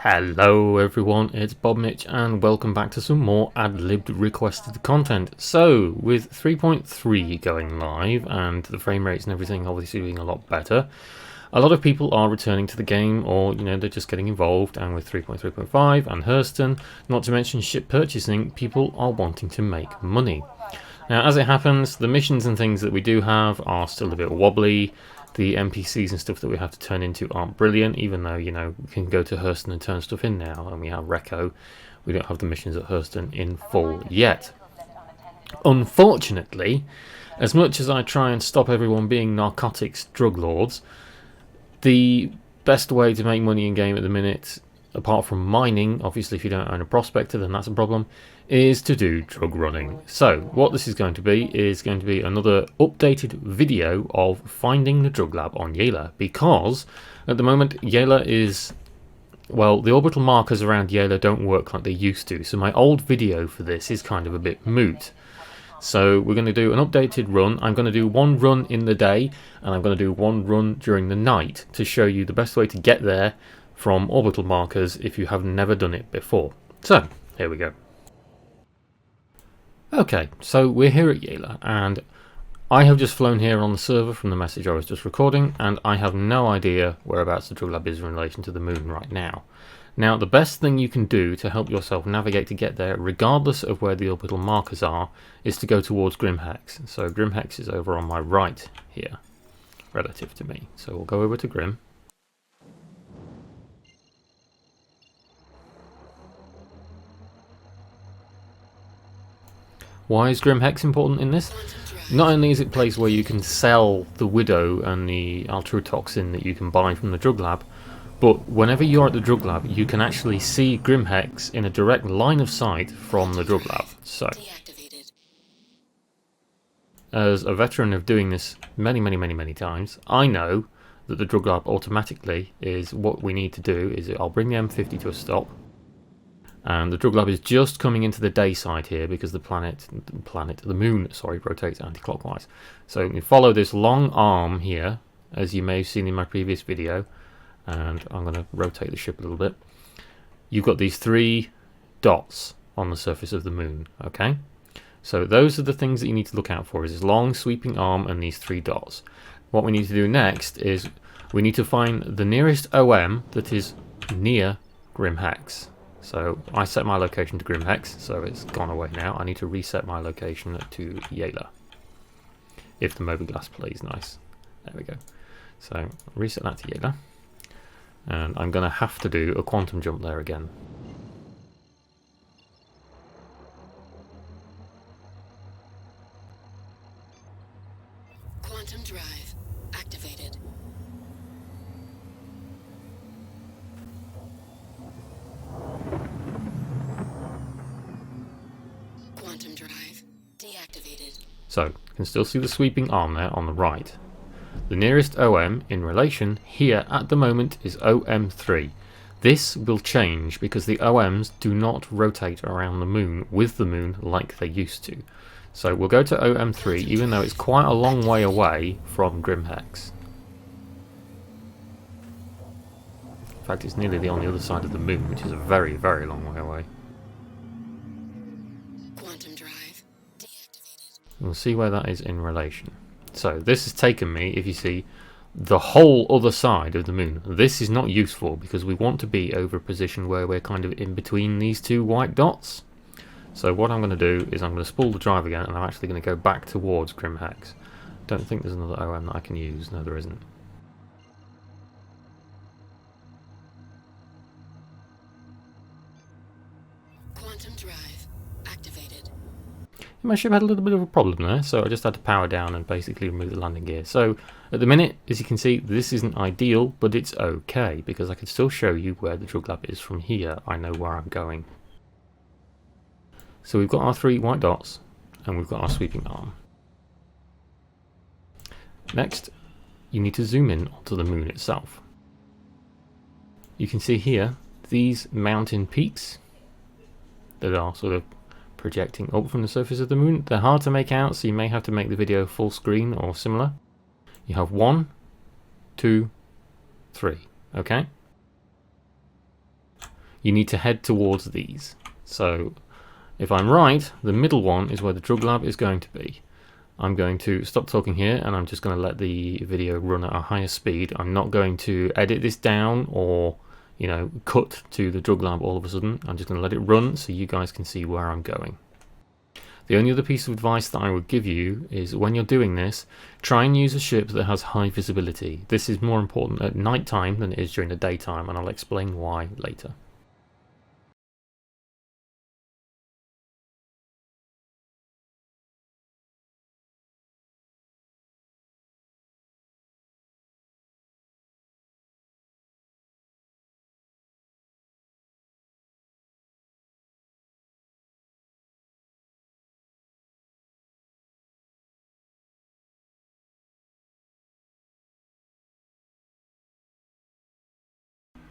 Hello everyone, it's Bobmich and welcome back to some more ad-libbed requested content. So, with 3.3 going live and the frame rates and everything obviously being a lot better, a lot of people are returning to the game, or they're just getting involved, and with 3.3.5 and Hurston, not to mention ship purchasing, people are wanting to make money. Now, as it happens, the missions and things that we do have are still a bit wobbly. The NPCs and stuff that we have to turn into aren't brilliant, even though, we can go to Hurston and turn stuff in now, and we have Reco. We don't have the missions at Hurston in full yet. Unfortunately, as much as I try and stop everyone being narcotics drug lords, the best way to make money in game at the minute, apart from mining, obviously if you don't own a prospector then that's a problem, is to do drug running. So what this is going to be another updated video of finding the drug lab on Yela, because at the moment Yela is, well, the orbital markers around Yela don't work like they used to, so my old video for this is kind of a bit moot. So we're going to do an updated run. I'm going to do one run in the day and I'm going to do one run during the night to show you the best way to get there from orbital markers if you have never done it before. So here we go. Okay, so we're here at Yela and I have just flown here on the server from the message I was just recording, and I have no idea whereabouts the drug lab is in relation to the moon right now. Now, the best thing you can do to help yourself navigate to get there, regardless of where the orbital markers are, is to go towards Grim Hex. So Grim Hex is over on my right here, relative to me. So we'll go over to Grim. Why is Grim Hex important in this? Not only is it a place where you can sell the Widow and the Ultra-Toxin that you can buy from the drug lab, but whenever you're at the drug lab, you can actually see Grim Hex in a direct line of sight from the drug lab. So, as a veteran of doing this many times, I know that the drug lab automatically is what we need to do. Is I'll bring the M50 to a stop, and the drug lab is just coming into the day side here because the moon, rotates anti-clockwise. So we follow this long arm here, as you may have seen in my previous video. And I'm going to rotate the ship a little bit. You've got these three dots on the surface of the moon, okay? So those are the things that you need to look out for, is this long sweeping arm and these three dots. What we need to do next is we need to find the nearest OM that is near Grim Hex. So I set my location to Grim Hex, so it's gone away now. I need to reset my location to Yela. If the mobiGlass plays nice. There we go. So reset that to Yela. And I'm going to have to do a quantum jump there again. Quantum drive activated. Quantum drive deactivated. So, you can still see the sweeping arm there on the right. The nearest OM in relation here at the moment is OM3. This will change because the OMs do not rotate around the moon with the moon like they used to. So we'll go to OM3 even though it's quite a long way away from Grim Hex. In fact, it's nearly on the other side of the moon, which is a very long way away. Quantum drive deactivated. We'll see where that is in relation. So this has taken me, if you see, the whole other side of the moon. This is not useful because we want to be over a position where we're kind of in between these two white dots. So what I'm going to do is I'm going to spool the drive again, and I'm actually going to go back towards Grim Hex. Don't think there's another OM that I can use. No, there isn't. Quantum drive activated. My ship had a little bit of a problem there, so I just had to power down and basically remove the landing gear. So at the minute, as you can see, this isn't ideal, but it's okay because I can still show you where the drug lab is from here. I know where I'm going. So we've got our three white dots and we've got our sweeping arm. Next, you need to zoom in onto the moon itself. You can see here these mountain peaks that are sort of projecting up from the surface of the moon. They're hard to make out, so you may have to make the video full screen or similar. You have 1, 2, 3, okay? you need to head towards these. So if I'm right, the middle one is where the drug lab is going to be. I'm going to stop talking here and I'm just going to let the video run at a higher speed. I'm not going to edit this down or, you know, cut to the drug lab all of a sudden. I'm just going to let it run so you guys can see where I'm going. The only other piece of advice that I would give you is when you're doing this, try and use a ship that has high visibility. This is more important at night time than it is during the daytime, and I'll explain why later.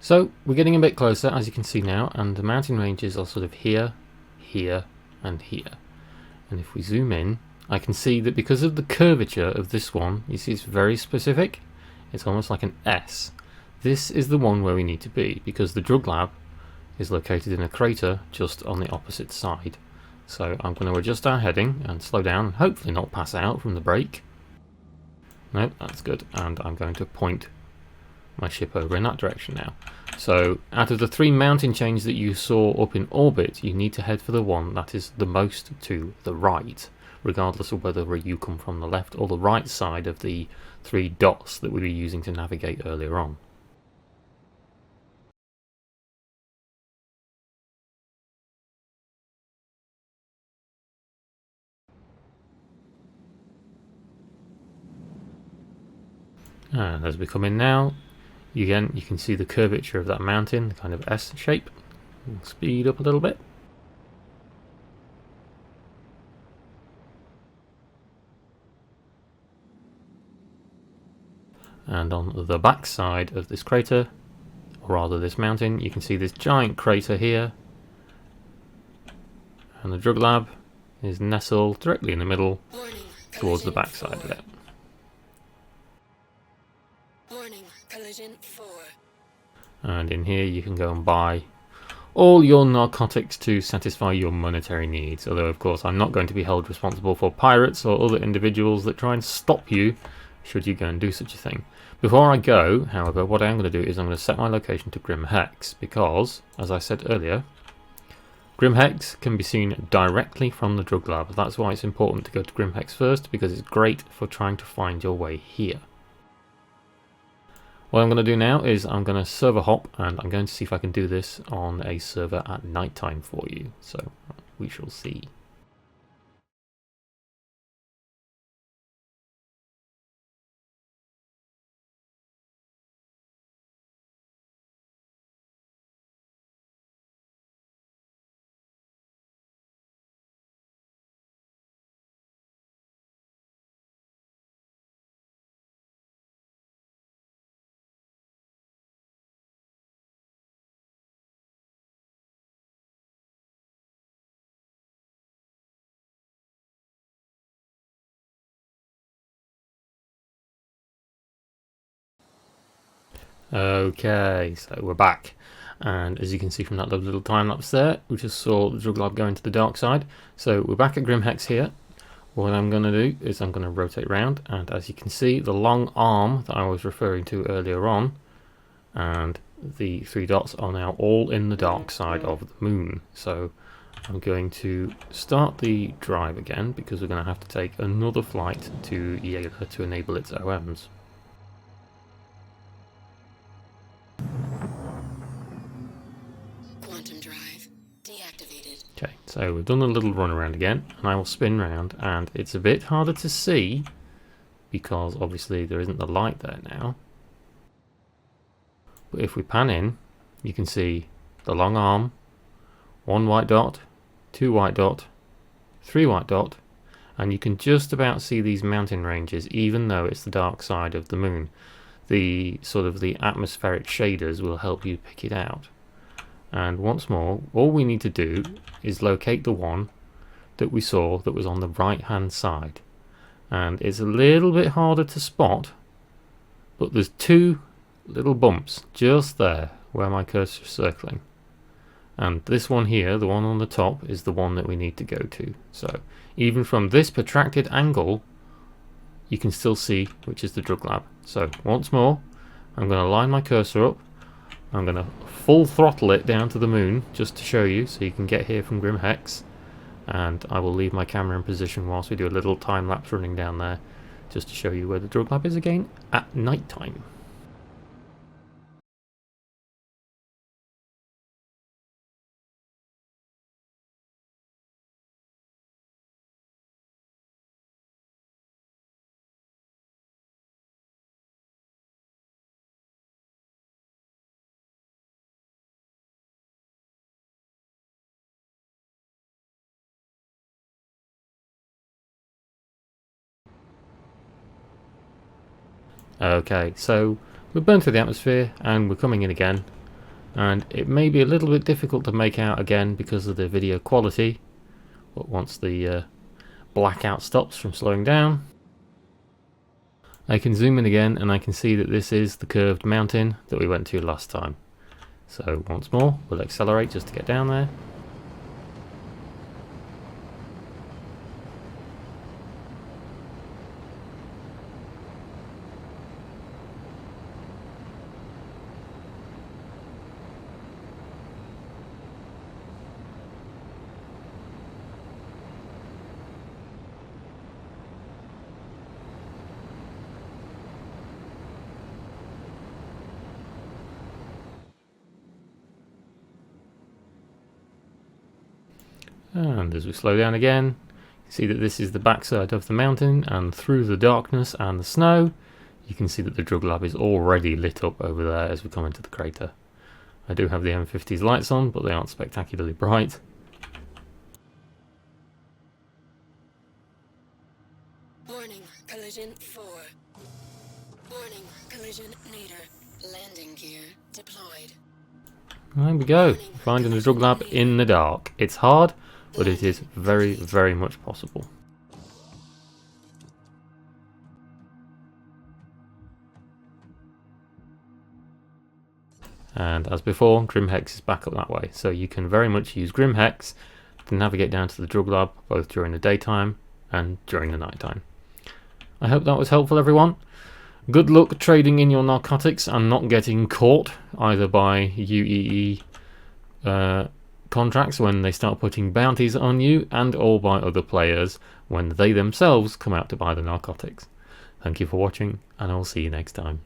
So we're getting a bit closer, as you can see now, and the mountain ranges are sort of here, here, and here. And if we zoom in, I can see that because of the curvature of this one, you see it's very specific. It's almost like an S. This is the one where we need to be, because the drug lab is located in a crater just on the opposite side. So I'm going to adjust our heading and slow down, and hopefully not pass out from the brake. Nope, that's good. And I'm going to point my ship over in that direction now. So out of the 3 mountain chains that you saw up in orbit, you need to head for the one that is the most to the right, regardless of whether you come from the left or the right side of the 3 dots that we were using to navigate earlier on. And as we come in now, again, you can see the curvature of that mountain, the kind of S shape. We'll speed up a little bit. And on the back side of this crater, or rather this mountain, you can see this giant crater here. And the drug lab is nestled directly in the middle towards the back side of it. And in here you can go and buy all your narcotics to satisfy your monetary needs, although of course I'm not going to be held responsible for pirates or other individuals that try and stop you should you go and do such a thing. Before I go, however, what I am going to do is I'm going to set my location to Grim Hex, because, as I said earlier, Grim Hex can be seen directly from the drug lab. That's why it's important to go to Grim Hex first, because it's great for trying to find your way here. What I'm going to do now is I'm going to server hop, and I'm going to see if I can do this on a server at night time for you. So we shall see. Okay, so we're back, and as you can see from that little time lapse there, we just saw the drug lab go into the dark side. So we're back at Grim Hex here. What I'm going to do is I'm going to rotate round, and as you can see, the long arm that I was referring to earlier on and the 3 dots are now all in the dark side of the moon. So I'm going to start the drive again, because we're going to have to take another flight to Yela to enable its OMs. Okay, so we've done a little run around again, and I will spin round, and it's a bit harder to see because obviously there isn't the light there now. But if we pan in, you can see the long arm, 1 white dot, 2 white dot, 3 white dot, and you can just about see these mountain ranges even though it's the dark side of the moon. The sort of the atmospheric shaders will help you pick it out. And once more, all we need to do is locate the one that we saw that was on the right hand side. And it's a little bit harder to spot, but there's 2 little bumps just there where my cursor is circling. And this one here, the one on the top, is the one that we need to go to. So even from this protracted angle, you can still see which is the drug lab. So once more, I'm going to line my cursor up. I'm going to full throttle it down to the moon just to show you, so you can get here from Grim Hex. And I will leave my camera in position whilst we do a little time lapse running down there, just to show you where the drug lab is again at night time. Okay, so we've burned through the atmosphere and we're coming in again, and it may be a little bit difficult to make out again because of the video quality, but once the blackout stops from slowing down, I can zoom in again and I can see that this is the curved mountain that we went to last time. So once more, we'll accelerate just to get down there. And as we slow down again, you see that this is the backside of the mountain, and through the darkness and the snow, you can see that the drug lab is already lit up over there as we come into the crater. I do have the M50's lights on, but they aren't spectacularly bright. Warning, collision 4. Warning, collision nadir. Landing gear deployed. There we go, finding the drug lab in the dark. It's hard, but it is very, very much possible. And as before, Grim Hex is back up that way, so you can very much use Grim Hex to navigate down to the drug lab, both during the daytime and during the nighttime. I hope that was helpful, everyone. Good luck trading in your narcotics and not getting caught, either by UEE contracts when they start putting bounties on you, and or by other players when they themselves come out to buy the narcotics. Thank you for watching, and I'll see you next time.